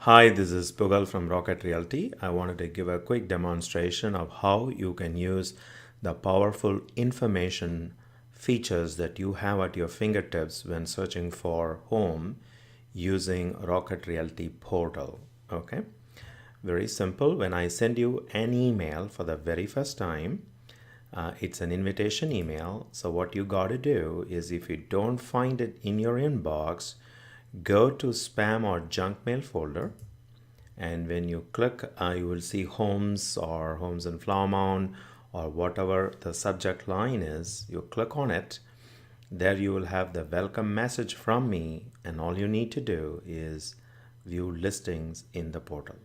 Hi, this is Poogle from Rocket Realty. I wanted to give a quick demonstration of how you can use the powerful information features that you have at your fingertips when searching for home using Rocket Realty portal. Okay, very simple. When I send you an email for the very first time, it's an invitation email. So what you got to do is, if you don't find it in your inbox, go to spam or junk mail folder, and when you click, you will see homes or homes in Flower Mound or whatever the subject line is. You click on it. There you will have the welcome message from me, and all you need to do is view listings in the portal.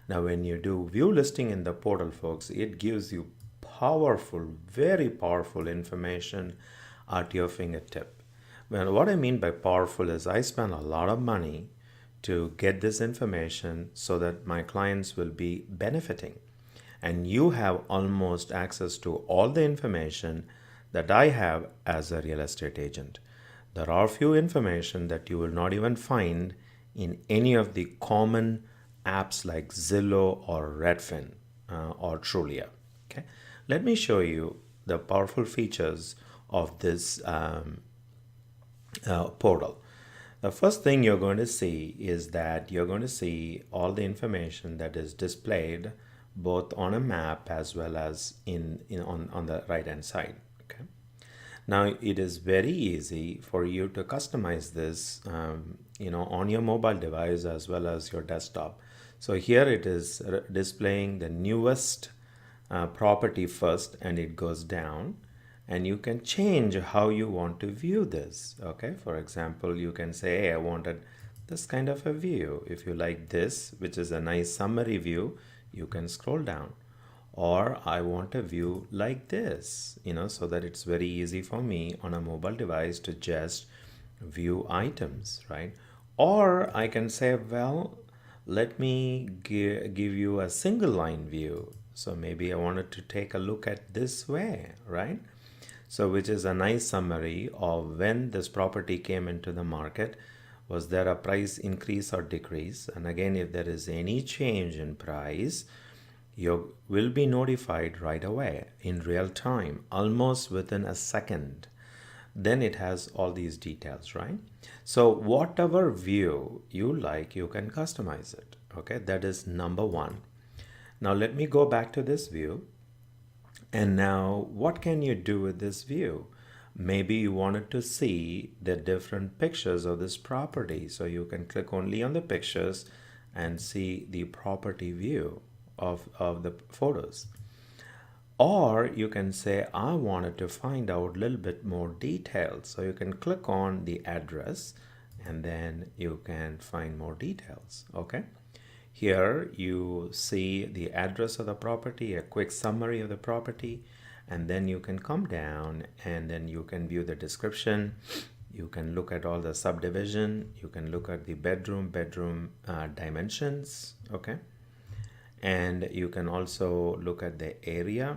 Now when you do view listing in the portal, folks, it gives you powerful, very powerful information at your fingertip. Well, what I mean by powerful is I spend a lot of money to get this information so that my clients will be benefiting. And you have almost access to all the information that I have as a real estate agent. There are few information that you will not even find in any of the common apps like Zillow or Redfin or Trulia. Okay, let me show you the powerful features of this portal. The first thing you're going to see is that you're going to see all the information that is displayed both on a map as well as on the right hand side. Okay. Now it is very easy for you to customize this on your mobile device as well as your desktop. So here it is displaying the newest property first, and it goes down, and you can change how you want to view this. Okay, for example, you can say, hey, I wanted this kind of a view. If you like this, which is a nice summary view, you can scroll down. Or I want a view like this, so that it's very easy for me on a mobile device to just view items, right? Or I can say, well, let me give you a single line view. So maybe I wanted to take a look at this way, right? So which is a nice summary of when this property came into the market. Was there a price increase or decrease? And again, if there is any change in price, you will be notified right away in real time, almost within a second. Then it has all these details, right? So whatever view you like, you can customize it. Okay, that is number one. Now let me go back to this view. And now what can you do with this view? Maybe you wanted to see the different pictures of this property. So you can click only on the pictures and see the property view of the photos. Or you can say, I wanted to find out a little bit more details. So you can click on the address and then you can find more details. Okay. Here you see the address of the property, a quick summary of the property, and then you can come down and then you can view the description. You can look at all the subdivision. You can look at the bedroom dimensions. Okay. And you can also look at the area,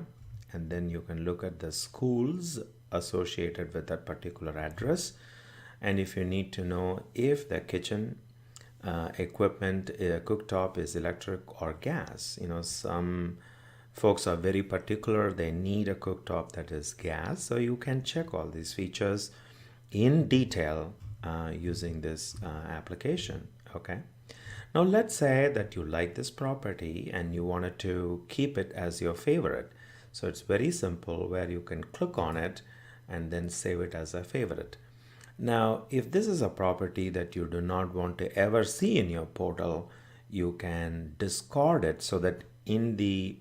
and then you can look at the schools associated with that particular address. And if you need to know if the kitchen equipment, cooktop is electric or gas, some folks are very particular, they need a cooktop that is gas. So you can check all these features in detail using this application. Okay. Now let's say that you like this property and you wanted to keep it as your favorite. So it's very simple, where you can click on it and then save it as a favorite. Now, if this is a property that you do not want to ever see in your portal, you can discard it so that in the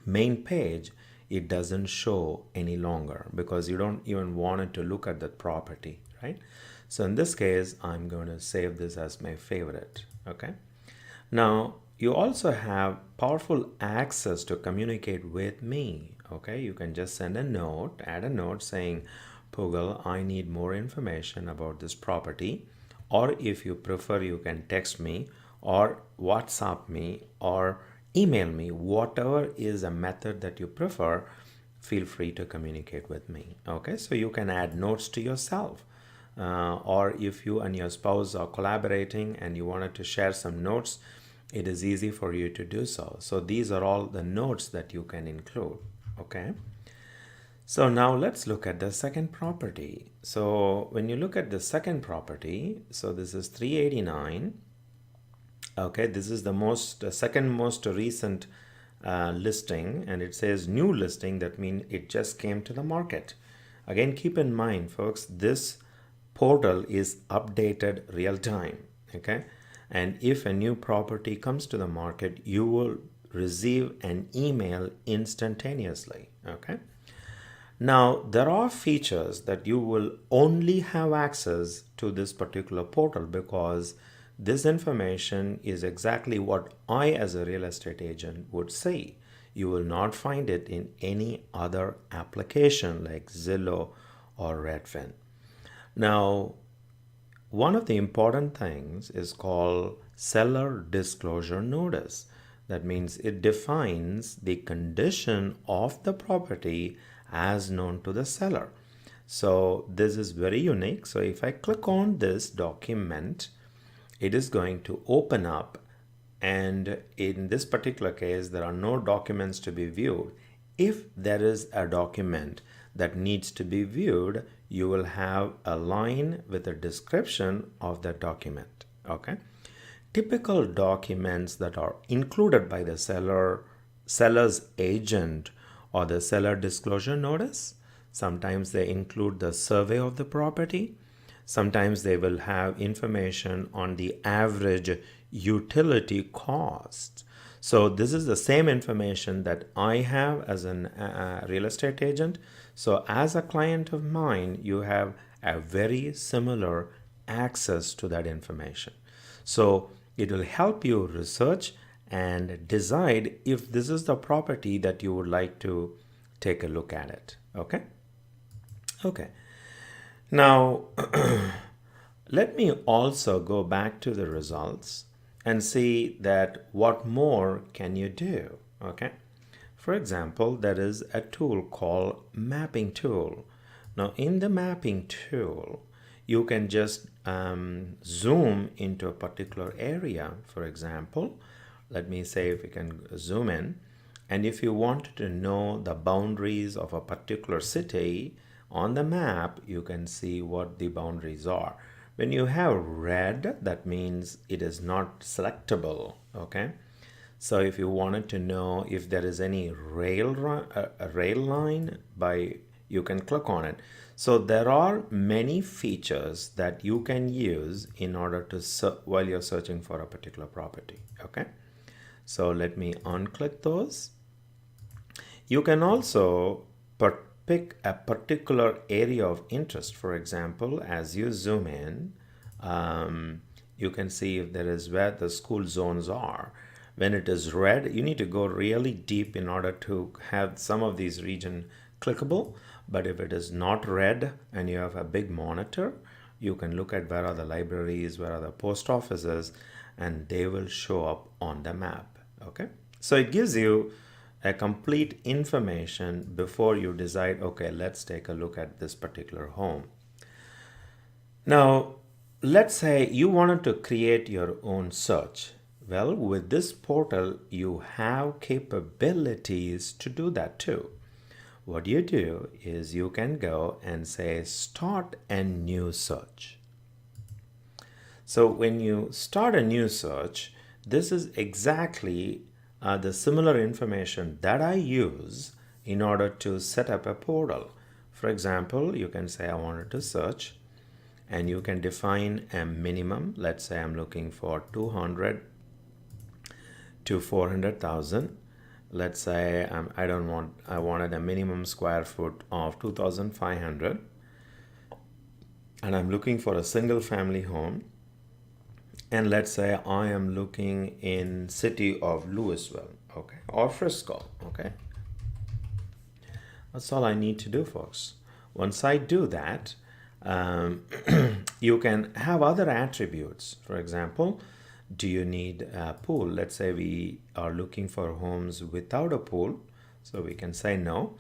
main page, it doesn't show any longer because you don't even want it to look at that property, right? So in this case, I'm going to save this as my favorite. Okay. Now you also have powerful access to communicate with me. Okay. You can just send a note, add a note saying, Poogle, I need more information about this property. Or if you prefer, you can text me or WhatsApp me or email me, whatever is a method that you prefer. Feel free to communicate with me. Okay. So you can add notes to yourself. or if you and your spouse are collaborating and you wanted to share some notes, it is easy for you to do so. So these are all the notes that you can include. Okay. So now let's look at the second property. So when you look at the second property, so this is 389. Okay, this is the second most recent listing, and it says new listing. That means it just came to the market. Again, keep in mind, folks, this portal is updated real time. Okay, and if a new property comes to the market, you will receive an email instantaneously. Okay. Now, there are features that you will only have access to this particular portal because this information is exactly what I, as a real estate agent, would say. You will not find it in any other application like Zillow or Redfin. Now, one of the important things is called seller disclosure notice. That means it defines the condition of the property as known to the seller. So this is very unique. So if I click on this document, it is going to open up, and in this particular case, there are no documents to be viewed. If there is a document that needs to be viewed, you will have a line with a description of that document. Okay. Typical documents that are included by the seller's agent or the seller disclosure notice. Sometimes they include the survey of the property. Sometimes they will have information on the average utility cost. So this is the same information that I have as a real estate agent. So as a client of mine, you have a very similar access to that information. So it will help you research and decide if this is the property that you would like to take a look at it. Okay. Okay. Now, let me also go back to the results and see that what more can you do. Okay. For example, there is a tool called mapping tool. Now, in the mapping tool, you can just zoom into a particular area. For example, let me say if we can zoom in, and if you want to know the boundaries of a particular city on the map, you can see what the boundaries are. When you have red, that means it is not selectable. Okay. So if you wanted to know if there is any rail line by, you can click on it. So there are many features that you can use in order to while you're searching for a particular property. Okay. So let me unclick those. You can also pick a particular area of interest. For example, as you zoom in, you can see if there is where the school zones are. When it is red, you need to go really deep in order to have some of these regions clickable. But if it is not red and you have a big monitor, you can look at where are the libraries, where are the post offices, and they will show up on the map. Okay. So it gives you a complete information before you decide, okay, let's take a look at this particular home. Now, let's say you wanted to create your own search. Well, with this portal, you have capabilities to do that too. What you do is you can go and say, start a new search. So when you start a new search, this is exactly the similar information that I use in order to set up a portal. For example, you can say I wanted to search, and you can define a minimum. Let's say I'm looking for 200 to 400,000. Let's say I wanted a minimum square foot of 2,500, and I'm looking for a single family home. And let's say I am looking in city of Louisville, okay, or Frisco, okay. That's all I need to do, folks. Once I do that, you can have other attributes. For example, do you need a pool? Let's say we are looking for homes without a pool, so we can say no.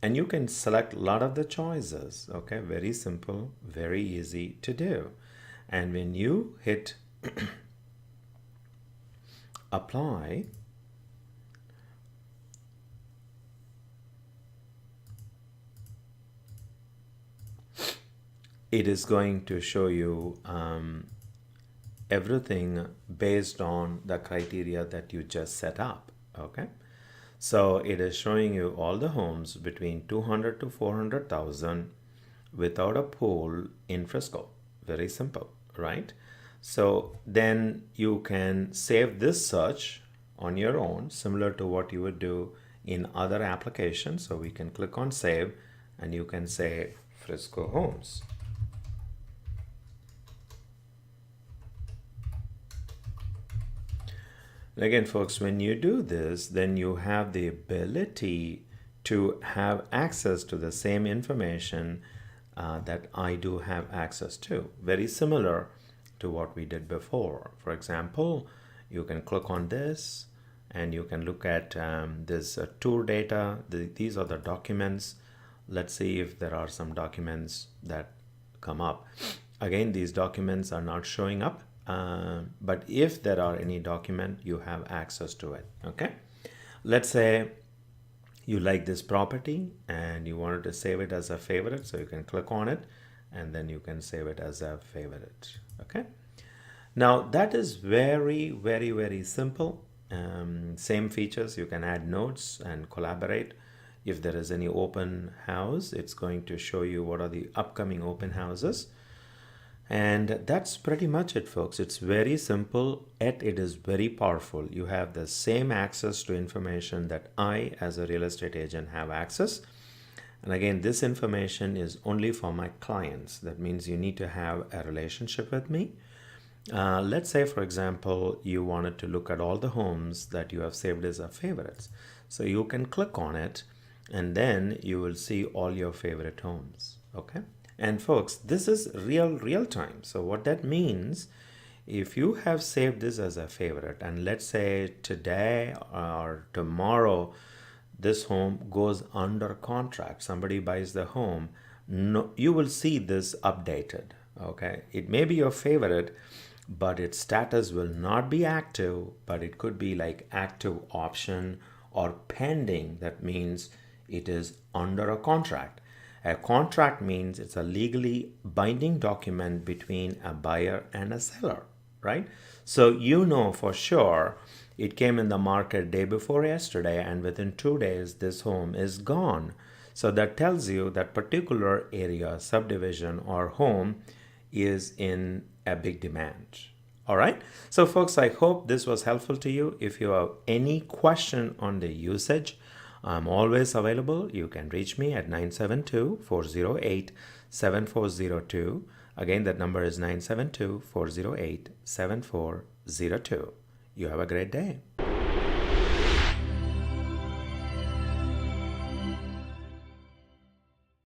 and you can select a lot of the choices. Okay, very simple, very easy to do. And when you hit apply, it is going to show you everything based on the criteria that you just set up. Okay, so it is showing you all the homes between 200 to 400,000 without a pool in Frisco. Very simple, right? So then you can save this search on your own, similar to what you would do in other applications. So we can click on save, and you can say Frisco homes. Again, folks, when you do this, then you have the ability to have access to the same information that I do have access to. Very similar to what we did before. For example, you can click on this and you can look at this tour data. These are the documents. Let's see if there are some documents that come up. Again, these documents are not showing up. But if there are any document, you have access to it. Okay, let's say you like this property and you wanted to save it as a favorite, so you can click on it and then you can save it as a favorite. Okay, now that is very, very, very simple. Same features. You can add notes and collaborate. If there is any open house, it's going to show you what are the upcoming open houses. And that's pretty much it, folks. It's very simple, yet it is very powerful. You have the same access to information that I, as a real estate agent, have access. And again, this information is only for my clients. That means you need to have a relationship with me. Let's say, for example, you wanted to look at all the homes that you have saved as a favorites. So you can click on it, and then you will see all your favorite homes. Okay. And folks, this is real time. So what that means, if you have saved this as a favorite, and let's say today or tomorrow, this home goes under contract, somebody buys the home, no, you will see this updated. Okay, it may be your favorite, but its status will not be active, but it could be like active option or pending. That means it is under a contract. A contract means it's a legally binding document between a buyer and a seller, right? So you know for sure it came in the market day before yesterday, and within 2 days this home is gone. So that tells you that particular area, subdivision, or home is in a big demand. All right. So folks, I hope this was helpful to you. If you have any question on the usage, I'm always available. You can reach me at 972-408-7402. Again, that number is 972-408-7402. You have a great day.